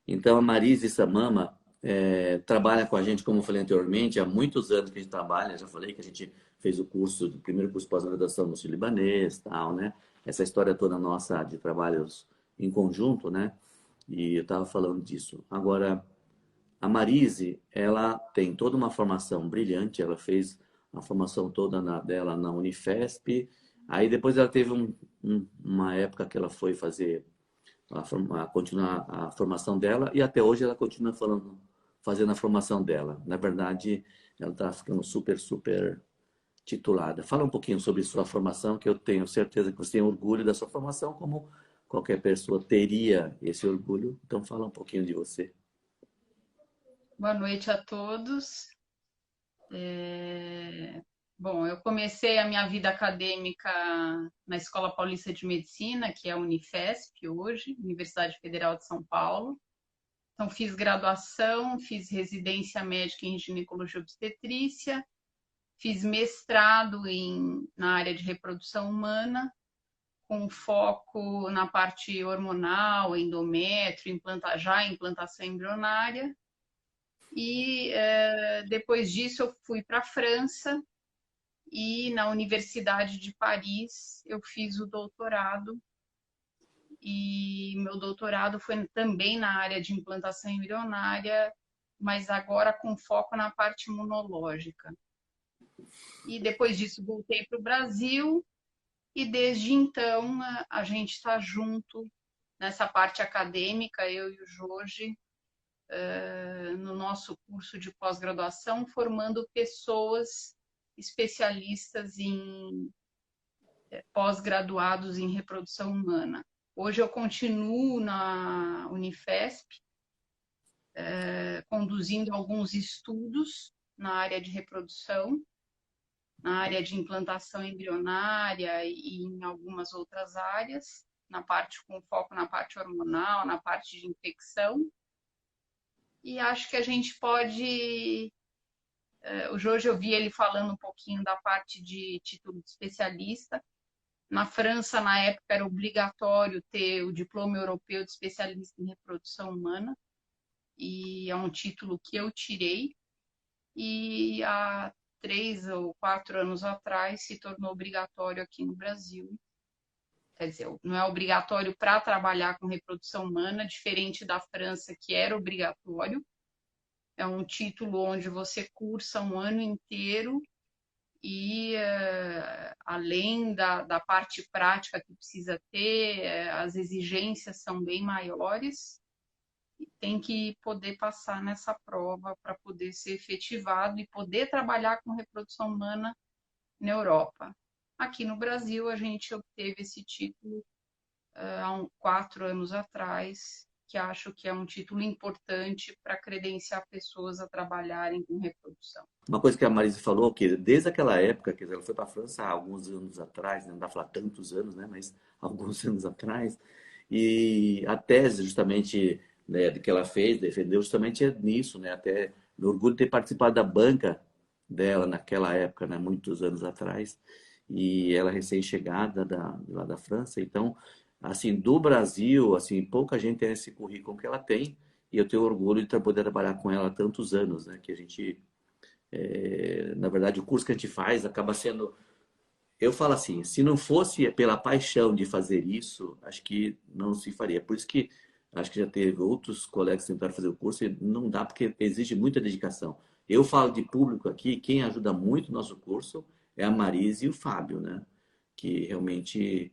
Então, a Marise Samama trabalha com a gente, como eu falei anteriormente, há muitos anos que a gente trabalha. Já falei que a gente fez o primeiro curso de pós-graduação no Sírio-Libanês, tal, né? Essa história toda nossa de trabalhos em conjunto, né? E eu estava falando disso. Agora, a Marise, ela tem toda uma formação brilhante. Ela fez a formação toda dela na Unifesp. Aí depois ela teve uma época que ela foi fazer continuar a formação dela e até hoje ela continua fazendo a formação dela. Na verdade, ela está ficando super, super titulada. Fala um pouquinho sobre sua formação, que eu tenho certeza que você tem orgulho da sua formação, como qualquer pessoa teria esse orgulho. Então, fala um pouquinho de você. Boa noite a todos. É, Bom, eu comecei a minha vida acadêmica na Escola Paulista de Medicina, que é a Unifesp hoje, Universidade Federal de São Paulo. Então, fiz graduação, fiz residência médica em ginecologia e obstetrícia, fiz mestrado na área de reprodução humana, com foco na parte hormonal, endométrio, implantação embrionária. E depois disso eu fui para a França e na Universidade de Paris eu fiz o doutorado. E meu doutorado foi também na área de implantação embrionária, mas agora com foco na parte imunológica. E depois disso voltei para o Brasil e desde então a gente está junto nessa parte acadêmica, eu e o Jorge, no nosso curso de pós-graduação, formando pessoas especialistas em pós-graduados em reprodução humana. Hoje eu continuo na Unifesp, conduzindo alguns estudos na área de reprodução, na área de implantação embrionária e em algumas outras áreas, com foco na parte hormonal, na parte de infecção. E acho que a gente pode. O Jorge, eu vi ele falando um pouquinho da parte de título de especialista. Na França, na época, era obrigatório ter o diploma europeu de especialista em reprodução humana, e é um título que eu tirei, e há 3 ou 4 anos atrás se tornou obrigatório aqui no Brasil. Quer dizer, não é obrigatório para trabalhar com reprodução humana, diferente da França, que era obrigatório. É um título onde você cursa um ano inteiro e, além da parte prática que precisa ter, as exigências são bem maiores. E tem que poder passar nessa prova para poder ser efetivado e poder trabalhar com reprodução humana na Europa. Aqui no Brasil, a gente obteve esse título há 4 anos atrás, que acho que é um título importante para credenciar pessoas a trabalharem com reprodução. Uma coisa que a Marise falou, que desde aquela época, quer dizer, ela foi para a França há alguns anos atrás, né? Não dá para falar tantos anos, né? Mas alguns anos atrás, e a tese justamente, né, que ela fez, defendeu justamente nisso, né? Até no orgulho de ter participado da banca dela naquela época, né? Muitos anos atrás, e ela recém-chegada lá da França. Então, assim, do Brasil, assim, pouca gente tem esse currículo que ela tem, e eu tenho orgulho de poder trabalhar com ela há tantos anos, né? Que a gente na verdade, o curso que a gente faz acaba sendo. Eu falo assim, se não fosse pela paixão de fazer isso, acho que não se faria. Por isso que acho que já teve outros colegas que tentaram fazer o curso e não dá porque exige muita dedicação. Eu falo de público aqui, quem ajuda muito o nosso curso é a Marise e o Fábio, né? Que realmente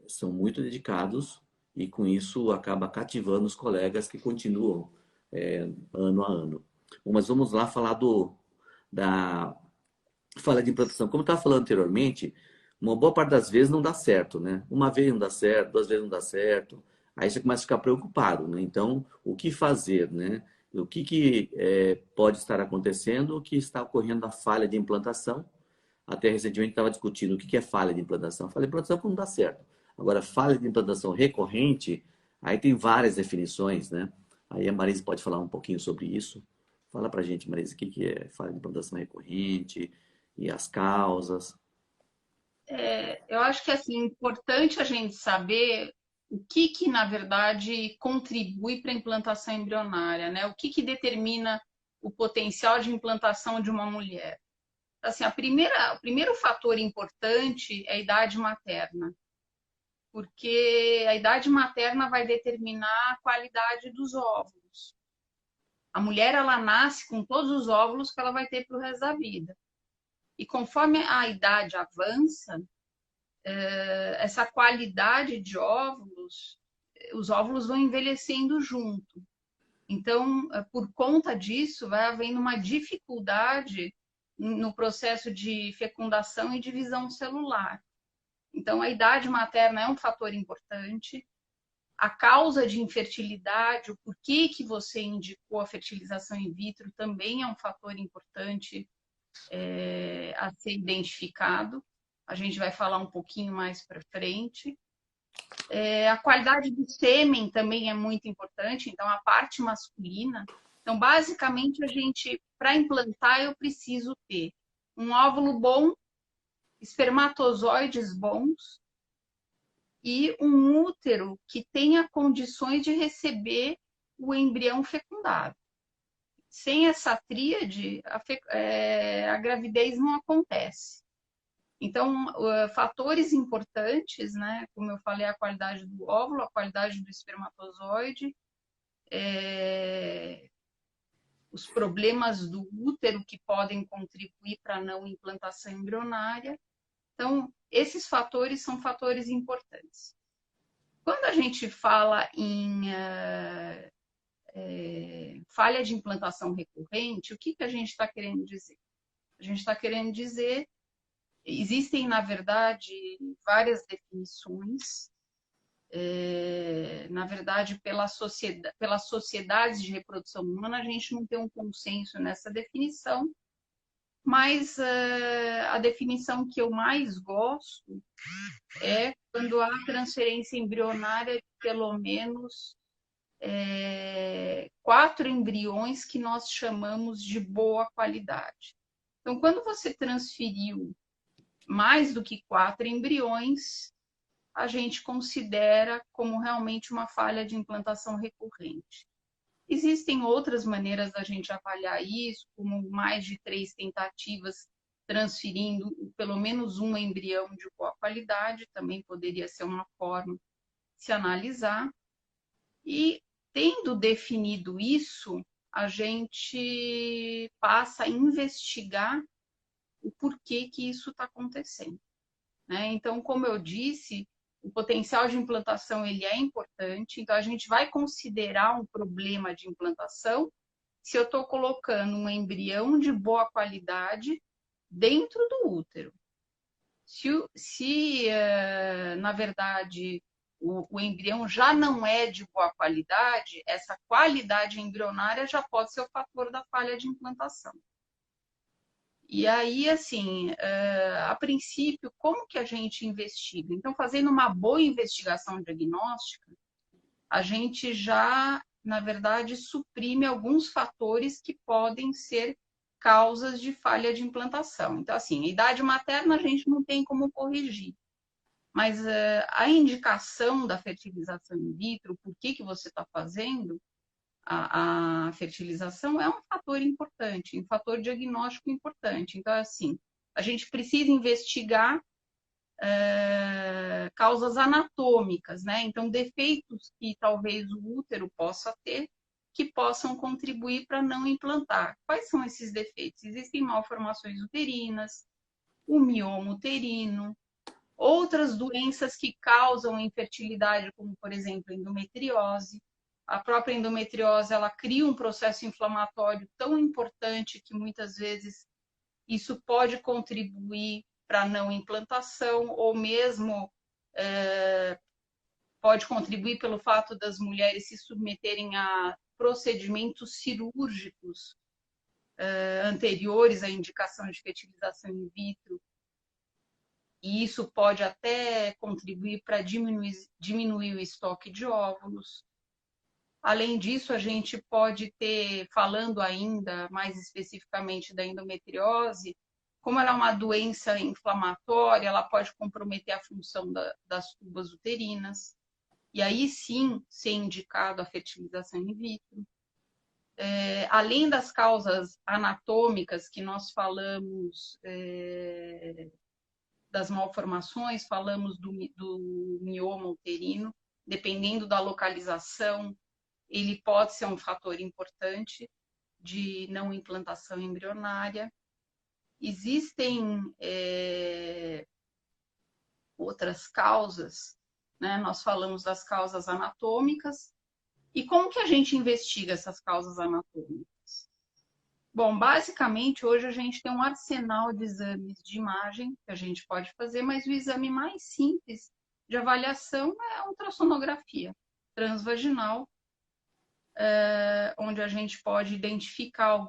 são muito dedicados e com isso acaba cativando os colegas que continuam ano a ano. Mas vamos lá falar da fala de implantação. Como eu estava falando anteriormente, uma boa parte das vezes não dá certo, né? Uma vez não dá certo, 2 vezes não dá certo, aí você começa a ficar preocupado, né? Então, o que fazer, né? O que pode estar acontecendo, o que está ocorrendo a falha de implantação. Até recentemente estava discutindo o que é falha de implantação. Falha de implantação é quando não dá certo. Agora, falha de implantação recorrente, aí tem várias definições, né? Aí a Marisa pode falar um pouquinho sobre isso. Fala pra gente, Marisa, o que é falha de implantação recorrente e as causas. Eu acho que assim, é importante a gente saber o que na verdade, contribui para a implantação embrionária, né? O que determina o potencial de implantação de uma mulher? Assim, o primeiro fator importante é a idade materna, porque a idade materna vai determinar a qualidade dos óvulos. A mulher, ela nasce com todos os óvulos que ela vai ter para o resto da vida. E conforme a idade avança, essa qualidade de óvulos, os óvulos vão envelhecendo junto. Então, por conta disso, vai havendo uma dificuldade no processo de fecundação e divisão celular. Então, a idade materna é um fator importante. A causa de infertilidade, o porquê que você indicou a fertilização in vitro, também é um fator importante a ser identificado. A gente vai falar um pouquinho mais para frente. A qualidade do sêmen também é muito importante, então a parte masculina. Então, basicamente, para implantar, eu preciso ter um óvulo bom, espermatozoides bons e um útero que tenha condições de receber o embrião fecundado. Sem essa tríade, a gravidez não acontece. Então, fatores importantes, né? Como eu falei, a qualidade do óvulo, a qualidade do espermatozoide, os problemas do útero que podem contribuir para a não implantação embrionária. Então, esses fatores são fatores importantes. Quando a gente fala em falha de implantação recorrente, o que a gente está querendo dizer? A gente está querendo dizer, existem, na verdade, várias definições. Na verdade, pelas sociedades de reprodução humana, a gente não tem um consenso nessa definição, mas a definição que eu mais gosto é quando há transferência embrionária de pelo menos 4 embriões que nós chamamos de boa qualidade. Então, quando você transferiu mais do que 4 embriões, a gente considera como realmente uma falha de implantação recorrente. Existem outras maneiras da gente avaliar isso, como mais de 3 tentativas transferindo pelo menos um embrião de boa qualidade, também poderia ser uma forma de se analisar. E, tendo definido isso, a gente passa a investigar o porquê que isso está acontecendo, né? Então, como eu disse, o potencial de implantação ele é importante, então a gente vai considerar um problema de implantação se eu estou colocando um embrião de boa qualidade dentro do útero. Se na verdade, o embrião já não é de boa qualidade, essa qualidade embrionária já pode ser o fator da falha de implantação. E aí, assim, a princípio, como que a gente investiga? Então, fazendo uma boa investigação diagnóstica, a gente já, na verdade, suprime alguns fatores que podem ser causas de falha de implantação. Então, assim, a idade materna a gente não tem como corrigir, mas a indicação da fertilização in vitro, por que você está fazendo a fertilização, é um fator importante, um fator diagnóstico importante. Então, assim, a gente precisa investigar causas anatômicas, né? Então, defeitos que talvez o útero possa ter, que possam contribuir para não implantar. Quais são esses defeitos? Existem malformações uterinas, o mioma uterino, outras doenças que causam infertilidade, como, por exemplo, endometriose. A própria endometriose, ela cria um processo inflamatório tão importante que muitas vezes isso pode contribuir para a não implantação, ou mesmo pode contribuir pelo fato das mulheres se submeterem a procedimentos cirúrgicos anteriores à indicação de fertilização in vitro, e isso pode até contribuir para diminuir o estoque de óvulos. Além disso, a gente pode ter, falando ainda mais especificamente da endometriose, como ela é uma doença inflamatória, ela pode comprometer a função das tubas uterinas. e aí sim ser indicado a fertilização in vitro. Além das causas anatômicas que nós falamos, das malformações, falamos do mioma uterino, dependendo da localização, ele pode ser um fator importante de não implantação embrionária. Existem outras causas, né? Nós falamos das causas anatômicas. E como que a gente investiga essas causas anatômicas? Bom, basicamente, hoje a gente tem um arsenal de exames de imagem que a gente pode fazer, mas o exame mais simples de avaliação é a ultrassonografia transvaginal, onde a gente pode identificar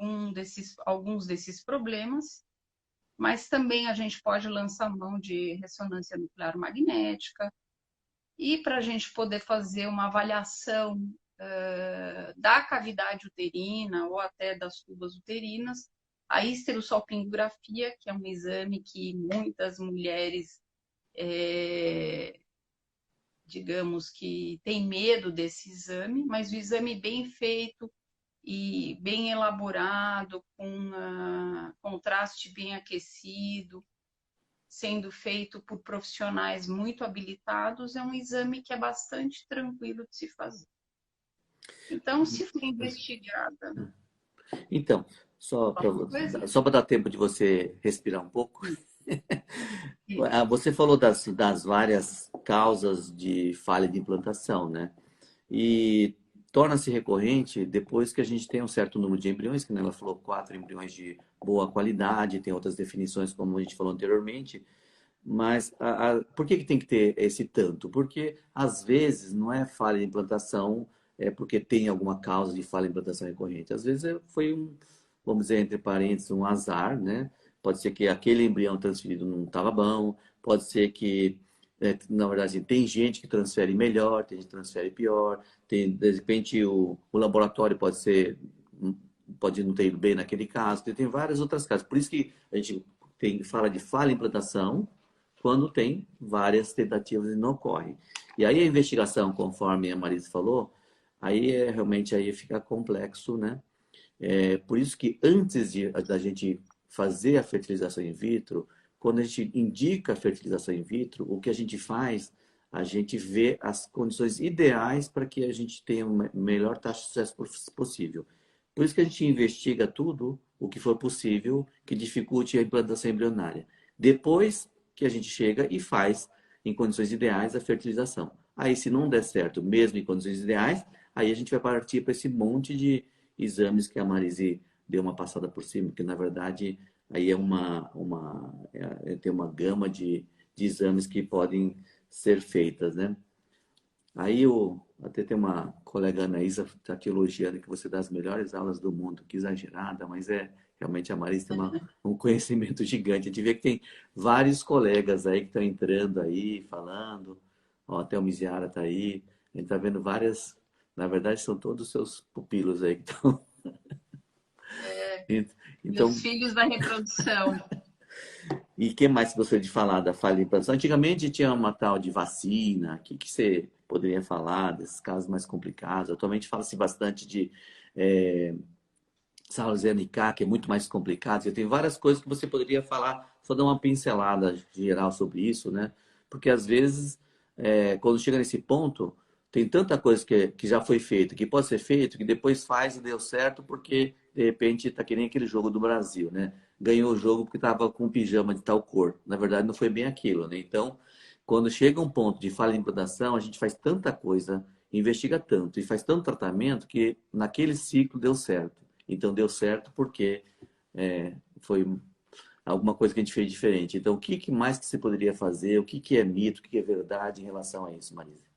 alguns desses problemas, mas também a gente pode lançar mão de ressonância nuclear magnética, e para a gente poder fazer uma avaliação da cavidade uterina ou até das tubas uterinas, a histerosalpingografia, que é um exame que muitas mulheres, digamos que têm medo desse exame, mas o exame bem feito e bem elaborado, com contraste bem aquecido, sendo feito por profissionais muito habilitados, é um exame que é bastante tranquilo de se fazer. Então, se for investigada Então, só para alguma coisa, só para dar tempo de você respirar um pouco. isso. Você falou das várias causas de falha de implantação, né? E torna-se recorrente depois que a gente tem um certo número de embriões, que ela falou 4 embriões de boa qualidade, tem outras definições, como a gente falou anteriormente. Mas por que tem que ter esse tanto? Porque às vezes não é falha de implantação, é porque tem alguma causa de falha de implantação recorrente. Às vezes foi vamos dizer, entre parênteses, um azar, né? Pode ser que aquele embrião transferido não estava bom, pode ser que, na verdade, tem gente que transfere melhor, tem gente que transfere pior, de repente o laboratório pode não ter ido bem naquele caso, tem várias outras causas. Por isso que a gente fala de falha de implantação, quando tem várias tentativas e não ocorre. E aí a investigação, conforme a Marisa falou, aí realmente aí fica complexo, né? Por isso que antes da gente fazer a fertilização in vitro, quando a gente indica a fertilização in vitro, o que a gente faz, a gente vê as condições ideais para que a gente tenha uma melhor taxa de sucesso possível. Por isso que a gente investiga tudo o que for possível que dificulte a implantação embrionária. Depois que a gente chega e faz, em condições ideais, a fertilização. Aí, se não der certo, mesmo em condições ideais, aí a gente vai partir para esse monte de exames que a Marise deu uma passada por cima, que na verdade aí tem uma gama de exames que podem ser feitas, né? Aí até tem uma colega Anaísa está te elogiando que você dá as melhores aulas do mundo, que exagerada, mas realmente a Marisa tem um conhecimento gigante. A gente vê que tem vários colegas aí que estão entrando aí, falando, ó, até o Miziara está aí, a gente está vendo várias, na verdade são todos os seus pupilos aí que estão. Meus Então, filhos da reprodução. e o que mais você gostaria de falar da falha de implantação? Antigamente tinha uma tal de vacina. O que você poderia falar desses casos mais complicados? Atualmente fala-se bastante de salas NK, que é muito mais complicado. Tem várias coisas que você poderia falar, só dar uma pincelada geral sobre isso, né? Porque às vezes, quando chega nesse ponto, tem tanta coisa que já foi feita, que pode ser feito, que depois faz e deu certo, porque de repente está que nem aquele jogo do Brasil, né? Ganhou o jogo porque estava com um pijama de tal cor. Na verdade, não foi bem aquilo, né? Então, quando chega um ponto de falha de implantação, a gente faz tanta coisa, investiga tanto e faz tanto tratamento que naquele ciclo deu certo. Então deu certo porque foi alguma coisa que a gente fez diferente. Então, o que mais que você poderia fazer? O que é mito? O que é verdade em relação a isso, Marisa?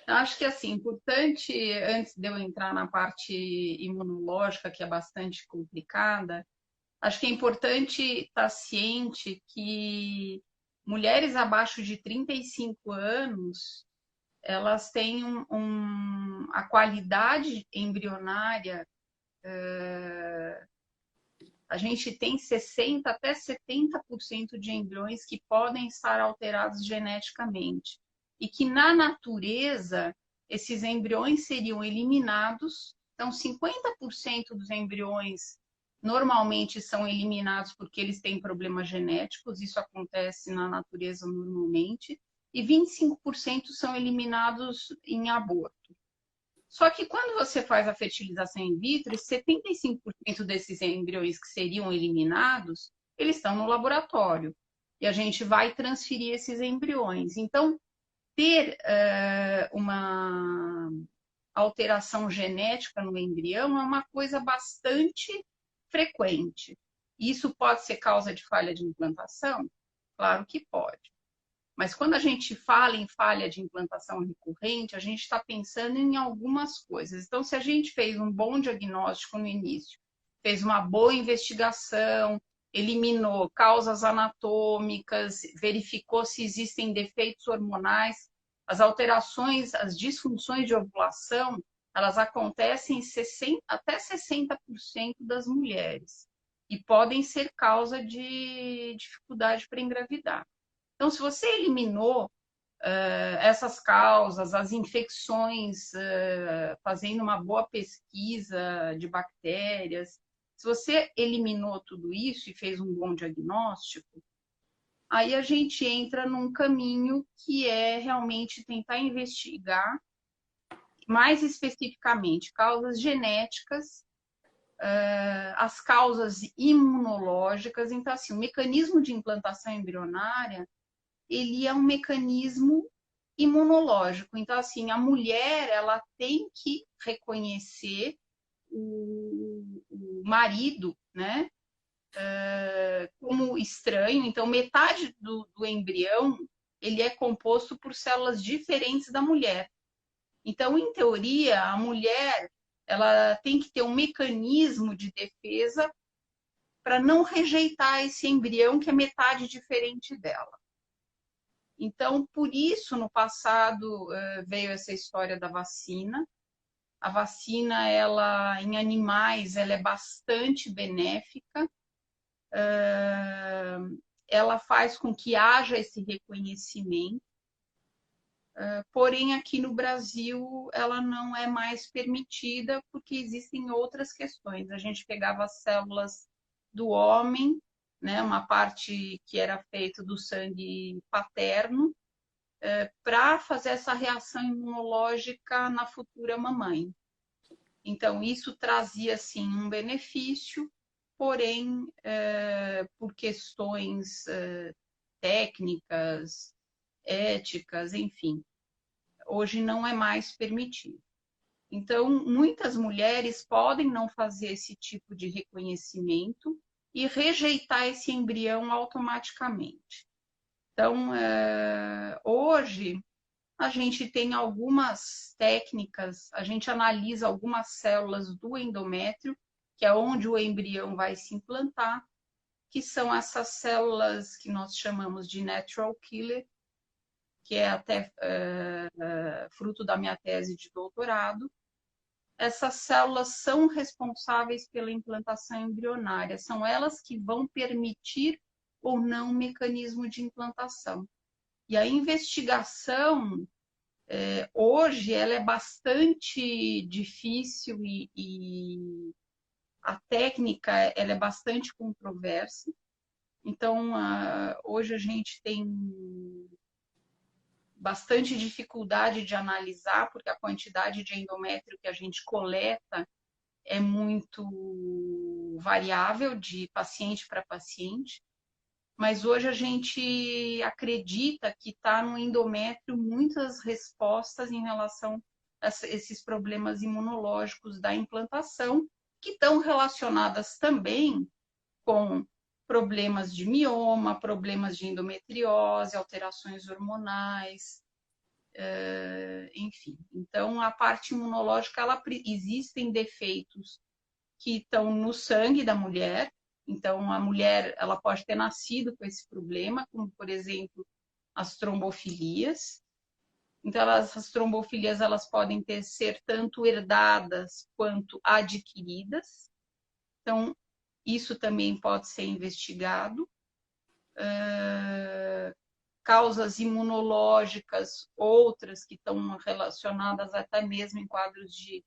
Eu acho que assim, importante, antes de eu entrar na parte imunológica, que é bastante complicada, acho que é importante estar ciente que mulheres abaixo de 35 anos, elas têm a qualidade embrionária, a gente tem 60 até 70% de embriões que podem estar alterados geneticamente. e que na natureza esses embriões seriam eliminados. Então, 50% dos embriões normalmente são eliminados porque eles têm problemas genéticos, isso acontece na natureza normalmente, e 25% são eliminados em aborto. Só que quando você faz a fertilização in vitro, 75% desses embriões que seriam eliminados, eles estão no laboratório. E a gente vai transferir esses embriões. Então, ter uma alteração genética no embrião é uma coisa bastante frequente. Isso pode ser causa de falha de implantação? Claro que pode. Mas quando a gente fala em falha de implantação recorrente, a gente está pensando em algumas coisas. Então, se a gente fez um bom diagnóstico no início, fez uma boa investigação, eliminou causas anatômicas, verificou se existem defeitos hormonais, as alterações, as disfunções de ovulação, elas acontecem em até 60% das mulheres e podem ser causa de dificuldade para engravidar. Então, se você eliminou essas causas, as infecções, fazendo uma boa pesquisa de bactérias, se você eliminou tudo isso e fez um bom diagnóstico, aí a gente entra num caminho que é realmente tentar investigar mais especificamente causas genéticas, as causas imunológicas. Então, assim, o mecanismo de implantação embrionária ele é um mecanismo imunológico. Então, assim, a mulher ela tem que reconhecer o marido, né, como estranho. Então, metade do embrião ele é composto por células diferentes da mulher. Então, em teoria, a mulher ela tem que ter um mecanismo de defesa para não rejeitar esse embrião que é metade diferente dela. Então, por isso, no passado, veio essa história da vacina. A vacina, ela, em animais, ela é bastante benéfica. Ela faz com que haja esse reconhecimento. Porém, aqui no Brasil, ela não é mais permitida porque existem outras questões. A gente pegava as células do homem, né, uma parte que era feita do sangue paterno, para fazer essa reação imunológica na futura mamãe. Então, isso trazia, sim, um benefício, porém, por questões técnicas, éticas, enfim, hoje não é mais permitido. Então, muitas mulheres podem não fazer esse tipo de reconhecimento e rejeitar esse embrião automaticamente. Então, hoje, a gente tem algumas técnicas, a gente analisa algumas células do endométrio, que é onde o embrião vai se implantar, que são essas células que nós chamamos de natural killer, que é até fruto da minha tese de doutorado. Essas células são responsáveis pela implantação embrionária, são elas que vão permitir ou não o mecanismo de implantação. E a investigação hoje ela é bastante difícil e a técnica ela é bastante controversa. Então, hoje a gente tem bastante dificuldade de analisar, porque a quantidade de endométrio que a gente coleta é muito variável de paciente para paciente. Mas hoje a gente acredita que está no endométrio muitas respostas em relação a esses problemas imunológicos da implantação, que estão relacionadas também com problemas de mioma, problemas de endometriose, alterações hormonais, enfim. Então, a parte imunológica, existem defeitos que estão no sangue da mulher. Então, a mulher ela pode ter nascido com esse problema, como, por exemplo, as trombofilias. Então, as trombofilias elas podem ser tanto herdadas quanto adquiridas. Então, isso também pode ser investigado. causas imunológicas, outras que estão relacionadas até mesmo em quadros de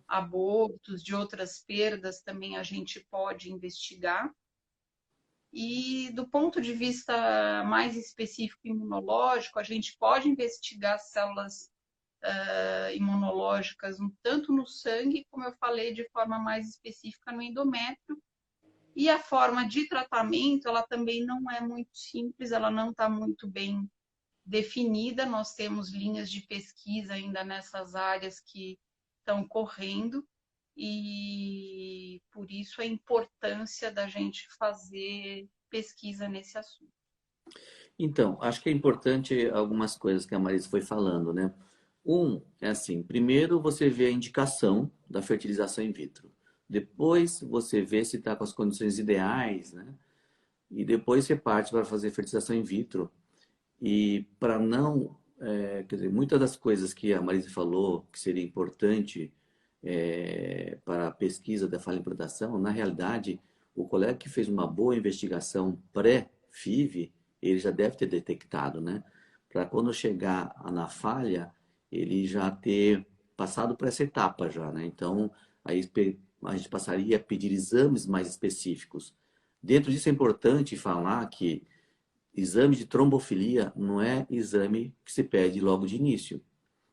abortos, de outras perdas, também a gente pode investigar. E do ponto de vista mais específico imunológico, a gente pode investigar células imunológicas tanto no sangue, como eu falei, de forma mais específica no endométrio. E a forma de tratamento, ela também não é muito simples, ela não está muito bem definida. Nós temos linhas de pesquisa ainda nessas áreas que estão correndo, e por isso a importância da gente fazer pesquisa nesse assunto. Então, acho que é importante algumas coisas que a Marisa foi falando, né? É assim, primeiro você vê a indicação da fertilização in vitro. Depois você vê se está com as condições ideais, né? E depois você parte para fazer fertilização in vitro. E para não, quer dizer, muitas das coisas que a Marisa falou que seria importante para a pesquisa da falha implantação, na realidade, o colega que fez uma boa investigação pré-FIV, ele já deve ter detectado, né? Para quando chegar na falha, ele já ter passado por essa etapa já, né? Então, aí a gente passaria a pedir exames mais específicos. Dentro disso é importante falar que exame de trombofilia não é exame que se pede logo de início.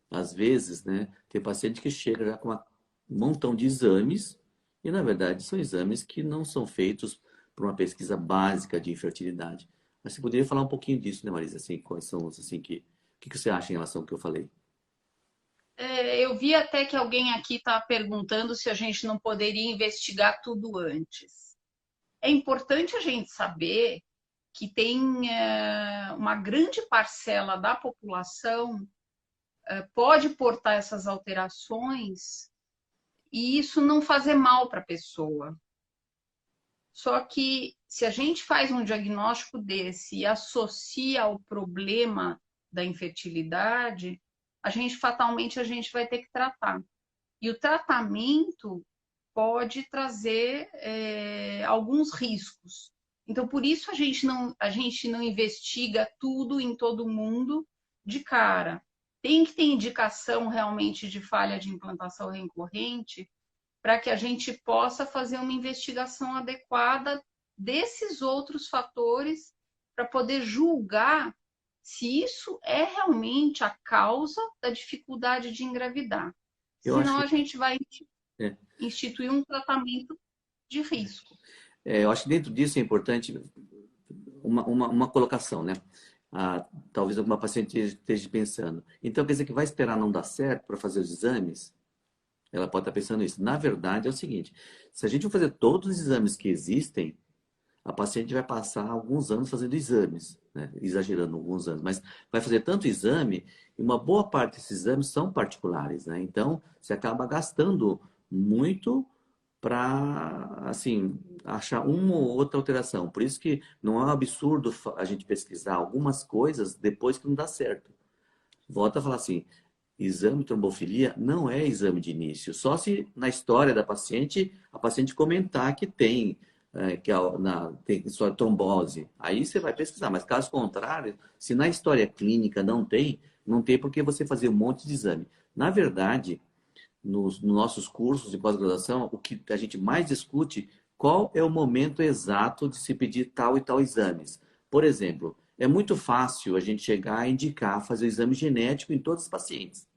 Às vezes, né, tem paciente que chega já com um montão de exames e, na verdade, são exames que não são feitos por uma pesquisa básica de infertilidade. Mas você poderia falar um pouquinho disso, né, Marisa? Assim, quais são os, assim, o que você acha em relação ao que eu falei? Eu vi até que alguém aqui está perguntando se a gente não poderia investigar tudo antes. É importante a gente saber que tem uma grande parcela da população pode portar essas alterações e isso não fazer mal para a pessoa. Só que se a gente faz um diagnóstico desse e associa ao problema da infertilidade, fatalmente a gente vai ter que tratar. E o tratamento pode trazer alguns riscos. Então, por isso a gente não investiga tudo em todo mundo de cara. Tem que ter indicação realmente de falha de implantação recorrente para que a gente possa fazer uma investigação adequada desses outros fatores para poder julgar se isso é realmente a causa da dificuldade de engravidar. Eu acho Senão que, a gente vai é, instituir um tratamento de risco. eu acho que dentro disso é importante uma colocação, né? Talvez alguma paciente esteja pensando. Então, quer dizer que vai esperar não dar certo para fazer os exames? Ela pode estar pensando isso. Na verdade, é o seguinte: se a gente for fazer todos os exames que existem, a paciente vai passar alguns anos fazendo exames, né? Exagerando alguns anos, mas vai fazer tanto exame e uma boa parte desses exames são particulares, né? Então, você acaba gastando muito para, assim, achar uma ou outra alteração. Por isso que não é um absurdo a gente pesquisar algumas coisas depois que não dá certo. Volta a falar assim, exame de trombofilia não é exame de início. Só se na história da paciente, a paciente comentar que tem, tem história de trombose. Aí você vai pesquisar. Mas caso contrário, se na história clínica não tem por que você fazer um monte de exame. Na verdade, nos nossos cursos de pós-graduação, o que a gente mais discute, qual é o momento exato de se pedir tal e tal exames. Por exemplo, é muito fácil a gente chegar e indicar fazer o exame genético em todos os pacientes.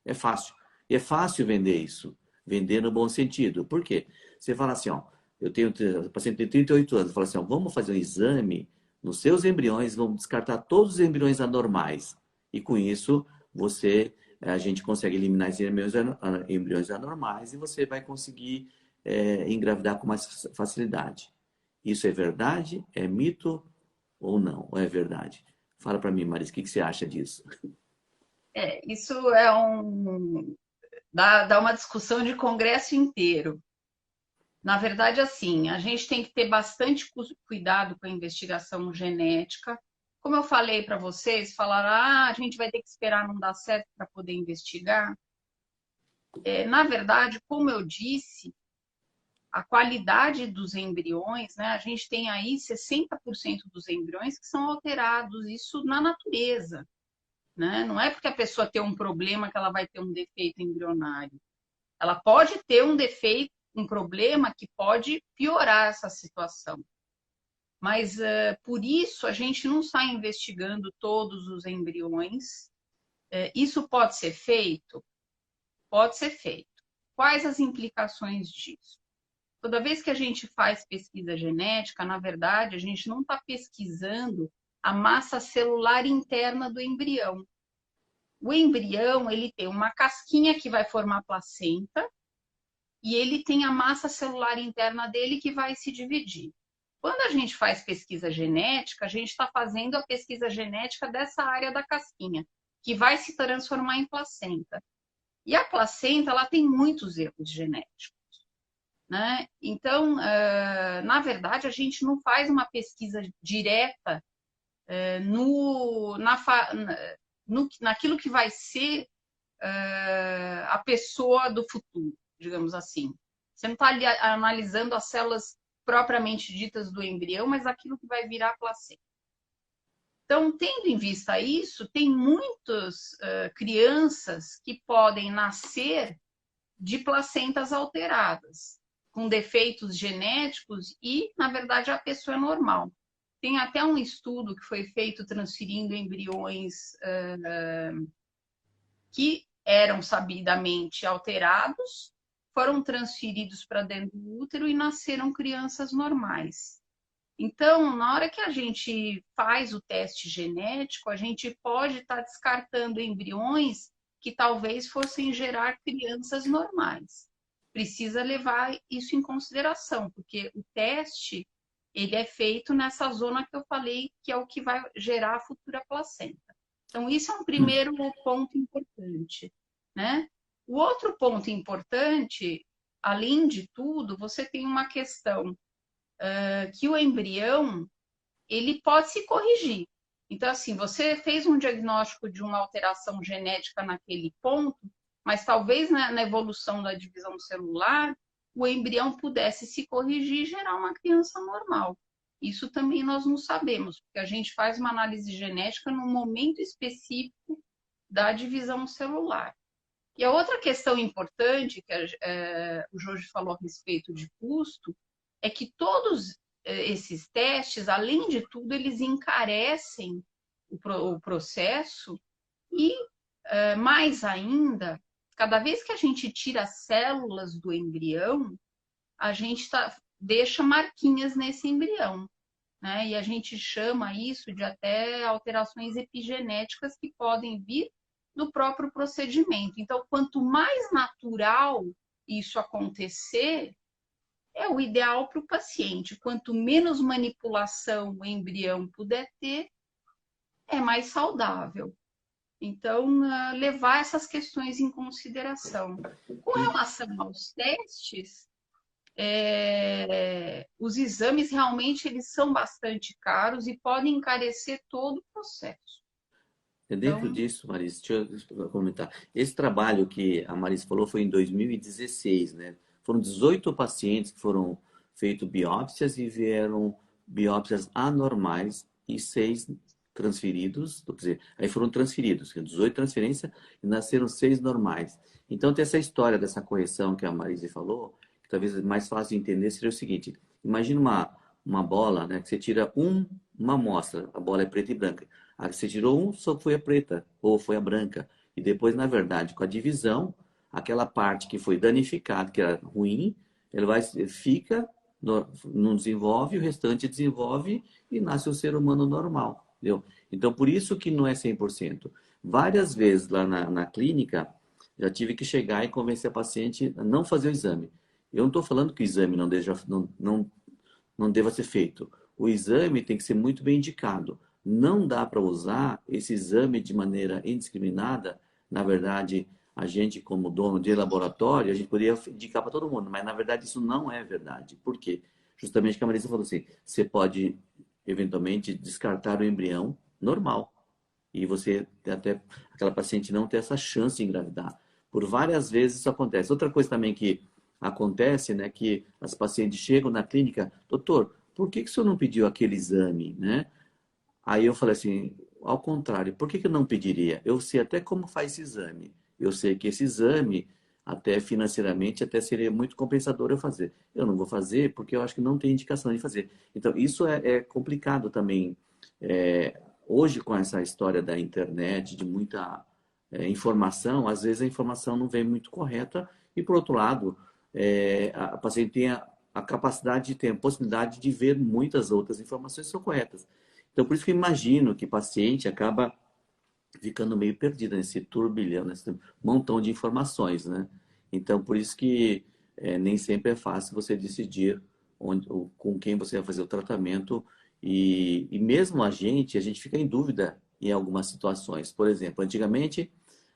É fácil. E é fácil vender isso. Vender no bom sentido. Por quê? Você fala assim, ó, o paciente tem 38 anos, fala assim, ó, vamos fazer um exame nos seus embriões, vamos descartar todos os embriões anormais. E com isso, a gente consegue eliminar esses embriões anormais e você vai conseguir engravidar com mais facilidade. Isso é verdade? É mito ou não? Ou é verdade? Fala para mim, Marisa, o que você acha disso? Isso é dá uma discussão de congresso inteiro. Na verdade, assim, a gente tem que ter bastante cuidado com a investigação genética. Como eu falei para vocês, falaram, a gente vai ter que esperar não dar certo para poder investigar. Na verdade, como eu disse, a qualidade dos embriões, né? A gente tem aí 60% dos embriões que são alterados, isso na natureza, né? Não é porque a pessoa tem um problema que ela vai ter um defeito embrionário. Ela pode ter um defeito, um problema que pode piorar essa situação. Mas por isso a gente não está investigando todos os embriões. Isso pode ser feito? Pode ser feito. Quais as implicações disso? Toda vez que a gente faz pesquisa genética, na verdade, a gente não está pesquisando a massa celular interna do embrião. O embrião, ele tem uma casquinha que vai formar placenta e ele tem a massa celular interna dele que vai se dividir. Quando a gente faz pesquisa genética, a gente está fazendo a pesquisa genética dessa área da casquinha, que vai se transformar em placenta. E a placenta, ela tem muitos erros genéticos, né? Então, na verdade, a gente não faz uma pesquisa direta naquilo que vai ser a pessoa do futuro, digamos assim. Você não está analisando as células propriamente ditas do embrião, mas aquilo que vai virar a placenta. Então, tendo em vista isso, tem muitas crianças que podem nascer de placentas alteradas, com defeitos genéticos e, na verdade, a pessoa é normal. Tem até um estudo que foi feito transferindo embriões que eram sabidamente alterados, foram transferidos para dentro do útero e nasceram crianças normais. Então, na hora que a gente faz o teste genético, a gente pode estar descartando embriões que talvez fossem gerar crianças normais. Precisa levar isso em consideração, porque o teste ele é feito nessa zona que eu falei, que é o que vai gerar a futura placenta. Então, isso é um primeiro ponto importante, né? O outro ponto importante, além de tudo, você tem uma questão que o embrião ele pode se corrigir. Então, assim, você fez um diagnóstico de uma alteração genética naquele ponto, mas talvez na evolução da divisão celular, o embrião pudesse se corrigir e gerar uma criança normal. Isso também nós não sabemos, porque a gente faz uma análise genética no momento específico da divisão celular. E a outra questão importante que o Jorge falou a respeito de custo é que todos esses testes, além de tudo, eles encarecem o processo e, mais ainda, cada vez que a gente tira células do embrião, a gente deixa marquinhas nesse embrião, né? E a gente chama isso de até alterações epigenéticas que podem vir do próprio procedimento. Então, quanto mais natural isso acontecer, é o ideal para o paciente. Quanto menos manipulação o embrião puder ter, é mais saudável. Então, levar essas questões em consideração. Com relação aos testes, os exames realmente eles são bastante caros e podem encarecer todo o processo. Dentro disso, Marisa, deixa eu comentar. Esse trabalho que a Marisa falou foi em 2016, né? Foram 18 pacientes que foram feitas biópsias e vieram biópsias anormais e 6 transferidos, quer dizer, aí foram transferidos, 18 transferências e nasceram 6 normais. Então tem essa história dessa correção que a Marisa falou, que talvez é mais fácil de entender, seria o seguinte, imagina uma bola, né, que você tira uma amostra, a bola é preta e branca. A que você tirou só foi a preta ou foi a branca. E depois, na verdade, com a divisão, aquela parte que foi danificada, que era ruim, fica, não desenvolve, o restante desenvolve e nasce um ser humano normal. Entendeu? Então, por isso que não é 100%. Várias vezes lá na clínica, já tive que chegar e convencer a paciente a não fazer o exame. Eu não estou falando que o exame não deva ser feito. O exame tem que ser muito bem indicado. Não dá para usar esse exame de maneira indiscriminada. Na verdade, a gente, como dono de laboratório, a gente poderia indicar para todo mundo, mas na verdade isso não é verdade. Por quê? Justamente o que a Marisa falou assim, você pode eventualmente descartar o embrião normal e você até aquela paciente não ter essa chance de engravidar. Por várias vezes isso acontece. Outra coisa também que acontece, né, que as pacientes chegam na clínica, doutor, por que que o senhor não pediu aquele exame, né? Aí eu falei assim, ao contrário, por que que eu não pediria? Eu sei até como faz esse exame. Eu sei que esse exame, até financeiramente, até seria muito compensador eu fazer. Eu não vou fazer porque eu acho que não tem indicação de fazer. Então, isso é complicado também. Hoje, com essa história da internet, de muita informação, às vezes a informação não vem muito correta e, por outro lado, a paciente tem a capacidade de ter a possibilidade de ver muitas outras informações que são corretas. Então, por isso que eu imagino que o paciente acaba ficando meio perdido nesse turbilhão, nesse montão de informações, né? Então, por isso que nem sempre é fácil você decidir com quem você vai fazer o tratamento. E mesmo a gente fica em dúvida em algumas situações. Por exemplo, antigamente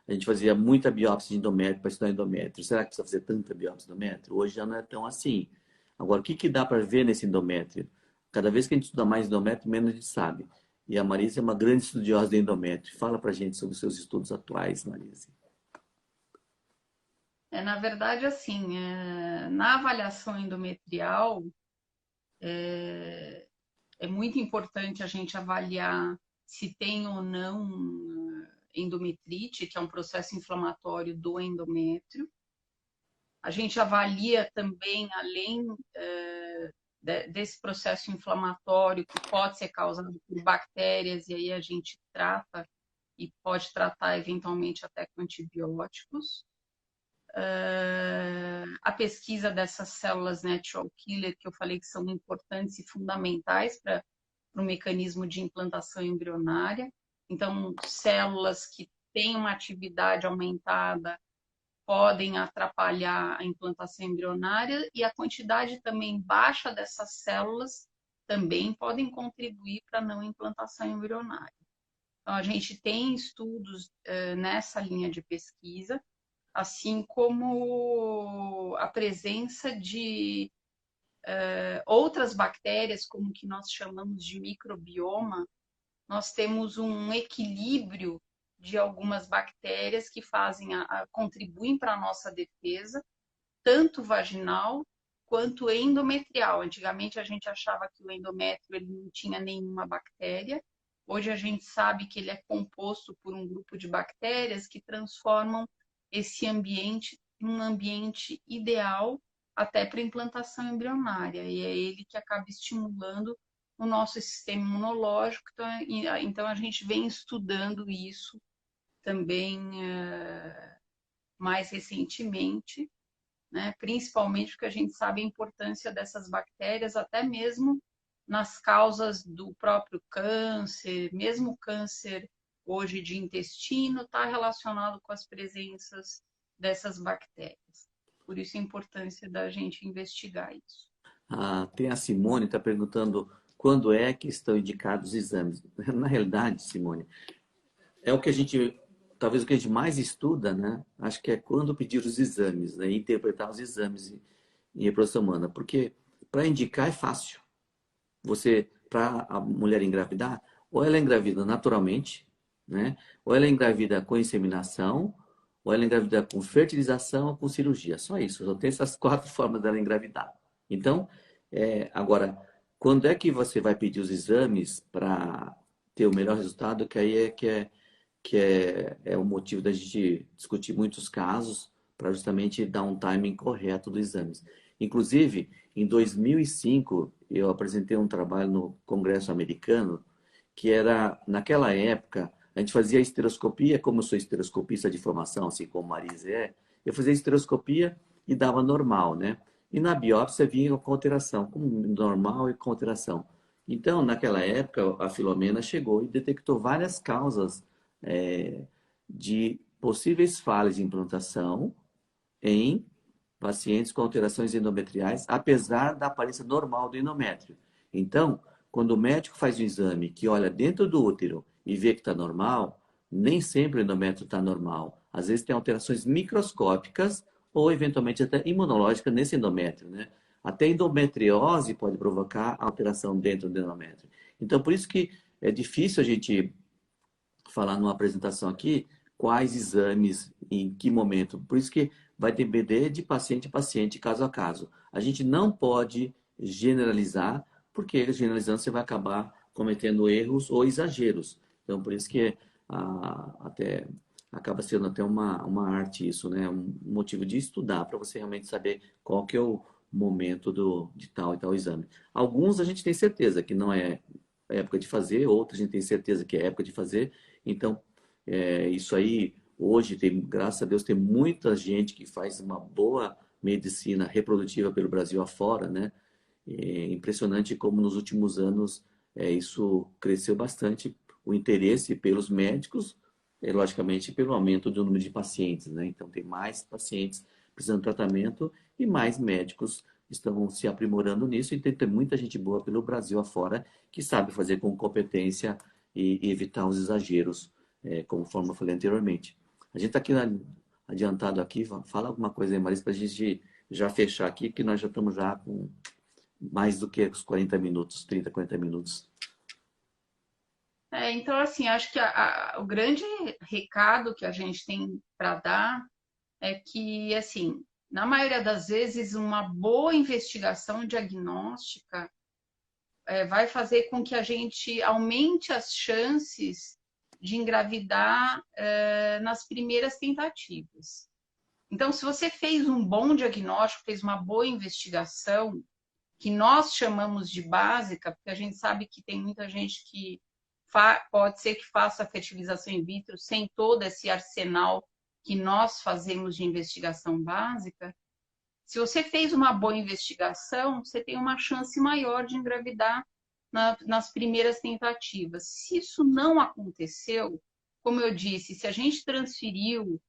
a gente fazia muita biópsia de endométrio para estudar endométrio. Será que precisa fazer tanta biópsia de endométrio? Hoje já não é tão assim. Agora, o que que dá para ver nesse endométrio? Cada vez que a gente estuda mais endométrio, menos a gente sabe. E a Marisa é uma grande estudiosa de endométrio. Fala para a gente sobre os seus estudos atuais, Marisa. Na verdade, assim, na avaliação endometrial, é muito importante a gente avaliar se tem ou não endometrite, que é um processo inflamatório do endométrio. A gente avalia também, além desse processo inflamatório, que pode ser causado por bactérias, e aí a gente trata e pode tratar eventualmente até com antibióticos. A pesquisa dessas células natural killer, que eu falei que são importantes e fundamentais para o mecanismo de implantação embrionária. Então, células que têm uma atividade aumentada podem atrapalhar a implantação embrionária e a quantidade também baixa dessas células também podem contribuir para a não implantação embrionária. Então, a gente tem estudos nessa linha de pesquisa, assim como a presença de outras bactérias, como que nós chamamos de microbioma. Nós temos um equilíbrio de algumas bactérias que contribuem para a nossa defesa, tanto vaginal quanto endometrial. Antigamente a gente achava que o endométrio ele não tinha nenhuma bactéria. Hoje a gente sabe que ele é composto por um grupo de bactérias que transformam esse ambiente em um ambiente ideal até para implantação embrionária. E é ele que acaba estimulando o nosso sistema imunológico. Então a gente vem estudando isso também mais recentemente, né? Principalmente porque a gente sabe a importância dessas bactérias, até mesmo nas causas do próprio câncer, mesmo o câncer hoje de intestino está relacionado com as presenças dessas bactérias. Por isso a importância da gente investigar isso. Tem a Simone está perguntando quando é que estão indicados os exames. Na realidade, Simone, é o que a gente, talvez o que a gente mais estuda, né? Acho que é quando pedir os exames, né? Interpretar os exames em reprodução humana. Porque para indicar é fácil. Para a mulher engravidar, ou ela engravida naturalmente, né? Ou ela engravida com inseminação, ou ela engravida com fertilização ou com cirurgia. Só isso. Só tem essas quatro formas dela engravidar. Então, agora, quando é que você vai pedir os exames para ter o melhor resultado? Que aí é o motivo da gente discutir muitos casos para justamente dar um timing correto dos exames. Inclusive, em 2005, eu apresentei um trabalho no Congresso Americano, que era, naquela época, a gente fazia estereoscopia, como eu sou estereoscopista de formação, assim como Marisa eu fazia estereoscopia e dava normal, né? E na biópsia vinha com alteração, com normal e com alteração. Então, naquela época, a Filomena chegou e detectou várias causas de possíveis falhas de implantação em pacientes com alterações endometriais, apesar da aparência normal do endométrio. Então, quando o médico faz um exame que olha dentro do útero e vê que está normal, nem sempre o endométrio está normal. Às vezes tem alterações microscópicas ou eventualmente até imunológicas nesse endométrio, né? Até endometriose pode provocar alteração dentro do endométrio. Então, por isso que é difícil a gente falar numa apresentação aqui quais exames, em que momento. Por isso que vai depender de paciente a paciente, caso a caso. A gente não pode generalizar, porque generalizando você vai acabar cometendo erros ou exageros. Então, por isso que até acaba sendo até uma arte isso, né? Um motivo de estudar para você realmente saber qual que é o momento de tal e tal exame. Alguns a gente tem certeza que não é época de fazer, outros a gente tem certeza que é época de fazer. Então, isso aí, hoje, tem, graças a Deus, tem muita gente que faz uma boa medicina reprodutiva pelo Brasil afora, né? É impressionante como nos últimos anos isso cresceu bastante, o interesse pelos médicos, logicamente pelo aumento do número de pacientes, né? Então tem mais pacientes precisando de tratamento e mais médicos estão se aprimorando nisso. Então tem muita gente boa pelo Brasil afora que sabe fazer com competência e evitar os exageros, conforme eu falei anteriormente. A gente está aqui adiantado aqui, fala alguma coisa aí, Marisa, para a gente já fechar aqui, que nós já estamos já com mais do que os 40 minutos, 30, 40 minutos. Então, assim, acho que o grande recado que a gente tem para dar é que, assim, na maioria das vezes, uma boa investigação diagnóstica vai fazer com que a gente aumente as chances de engravidar nas primeiras tentativas. Então, se você fez um bom diagnóstico, fez uma boa investigação, que nós chamamos de básica, porque a gente sabe que tem muita gente que pode ser que faça fertilização in vitro sem todo esse arsenal que nós fazemos de investigação básica. Se você fez uma boa investigação, você tem uma chance maior de engravidar nas primeiras tentativas. Se isso não aconteceu, como eu disse, se a gente transferiu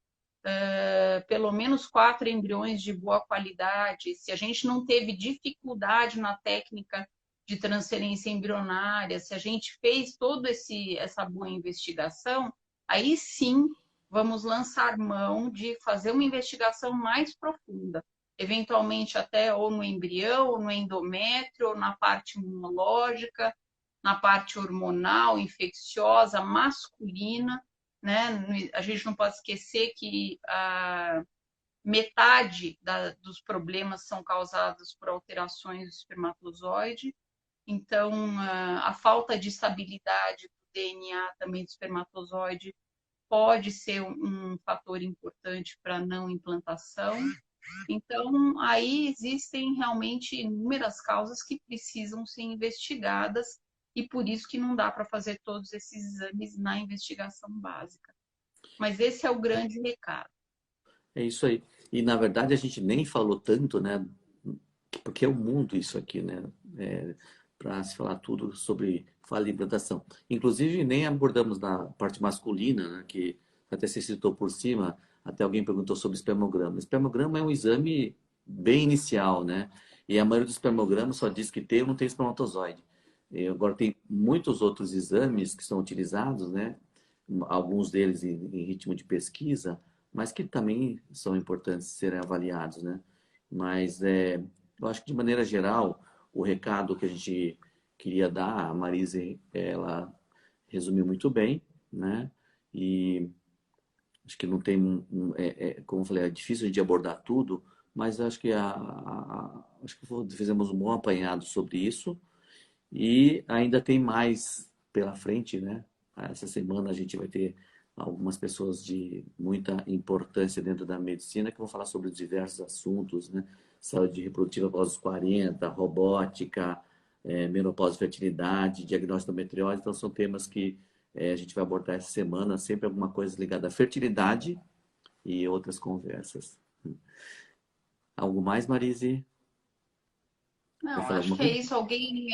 pelo menos 4 embriões de boa qualidade, se a gente não teve dificuldade na técnica de transferência embrionária, se a gente fez toda essa boa investigação, aí sim vamos lançar mão de fazer uma investigação mais profunda, eventualmente até ou no embrião, ou no endométrio, ou na parte imunológica, na parte hormonal, infecciosa, masculina, né? A gente não pode esquecer que metade dos problemas são causados por alterações do espermatozoide. Então, a falta de estabilidade do DNA também do espermatozoide pode ser um fator importante para a não implantação. Então, aí existem realmente inúmeras causas que precisam ser investigadas e por isso que não dá para fazer todos esses exames na investigação básica. Mas esse é o grande recado. É isso aí. E na verdade a gente nem falou tanto, né? Porque é o mundo isso aqui, né? Para se falar tudo sobre falha de implantação. Inclusive nem abordamos na parte masculina, né? Que até se citou por cima, até alguém perguntou sobre espermograma. Espermograma é um exame bem inicial, né? E a maioria dos espermogramas só diz que tem ou não tem espermatozoide. E agora tem muitos outros exames que são utilizados, né? Alguns deles em ritmo de pesquisa, mas que também são importantes serem avaliados, né? Mas eu acho que de maneira geral, o recado que a gente queria dar, a Marise, ela resumiu muito bem, né? E acho que não tem, como eu falei, é difícil a gente abordar tudo, mas acho que acho que fizemos um bom apanhado sobre isso e ainda tem mais pela frente, né? Essa semana a gente vai ter algumas pessoas de muita importância dentro da medicina que vão falar sobre diversos assuntos, né? Saúde reprodutiva após os 40, robótica, menopausa e fertilidade, diagnóstico da endometriose. Então, são temas que a gente vai abordar essa semana, sempre alguma coisa ligada à fertilidade e outras conversas. Algo mais, Marise? Quer Não, falar acho alguma que é coisa? isso. Alguém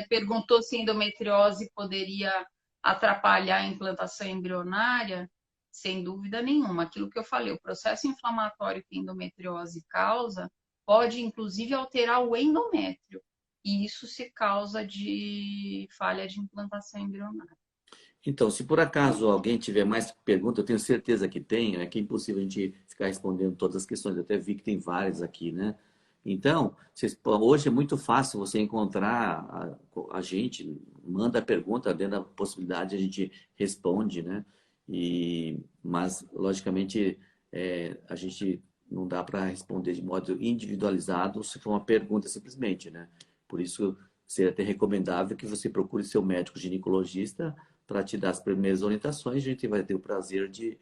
perguntou se endometriose poderia atrapalhar a implantação embrionária. Sem dúvida nenhuma. Aquilo que eu falei, o processo inflamatório que a endometriose causa pode, inclusive, alterar o endométrio. E isso se causa de falha de implantação embrionária. Então, se por acaso alguém tiver mais perguntas, eu tenho certeza que tem, é que é impossível a gente ficar respondendo todas as questões. Eu até vi que tem várias aqui, né? Então, hoje é muito fácil você encontrar a gente, manda a pergunta, dentro da possibilidade a gente responde, né? Mas, logicamente, a gente não dá para responder de modo individualizado se for uma pergunta simplesmente, né? Por isso, seria até recomendável que você procure seu médico ginecologista para te dar as primeiras orientações. A gente vai ter o prazer de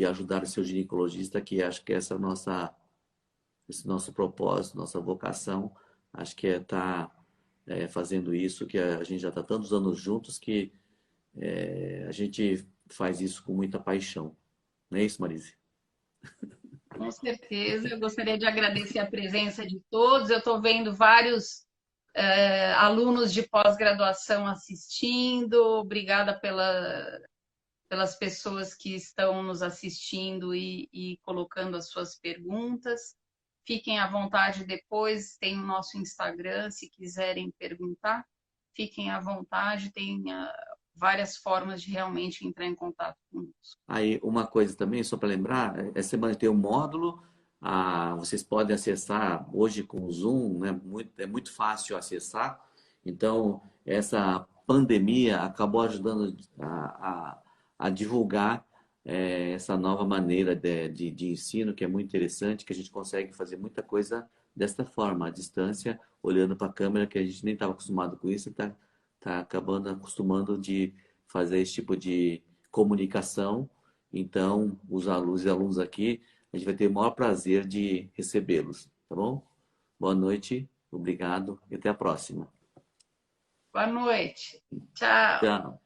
ajudar o seu ginecologista, que acho que essa é a esse nosso propósito, nossa vocação, acho que é estar fazendo isso, que a gente já está tantos anos juntos que a gente faz isso com muita paixão. Não é isso, Marise? Com certeza, eu gostaria de agradecer a presença de todos. Eu estou vendo vários alunos de pós-graduação assistindo. Obrigada pelas pessoas que estão nos assistindo e colocando as suas perguntas. Fiquem à vontade depois, tem o nosso Instagram, se quiserem perguntar, fiquem à vontade, tem várias formas de realmente entrar em contato conosco. Aí, uma coisa também, só para lembrar, essa semana tem um módulo, vocês podem acessar hoje com o Zoom, né? É muito fácil acessar. Então, essa pandemia acabou ajudando a divulgar essa nova maneira de ensino, que é muito interessante, que a gente consegue fazer muita coisa desta forma, à distância, olhando para a câmera, que a gente nem estava acostumado com isso, tá acabando acostumando de fazer esse tipo de comunicação. Então, os alunos e alunos aqui, a gente vai ter o maior prazer de recebê-los, tá bom? Boa noite, obrigado e até a próxima. Boa noite. Tchau. Tchau.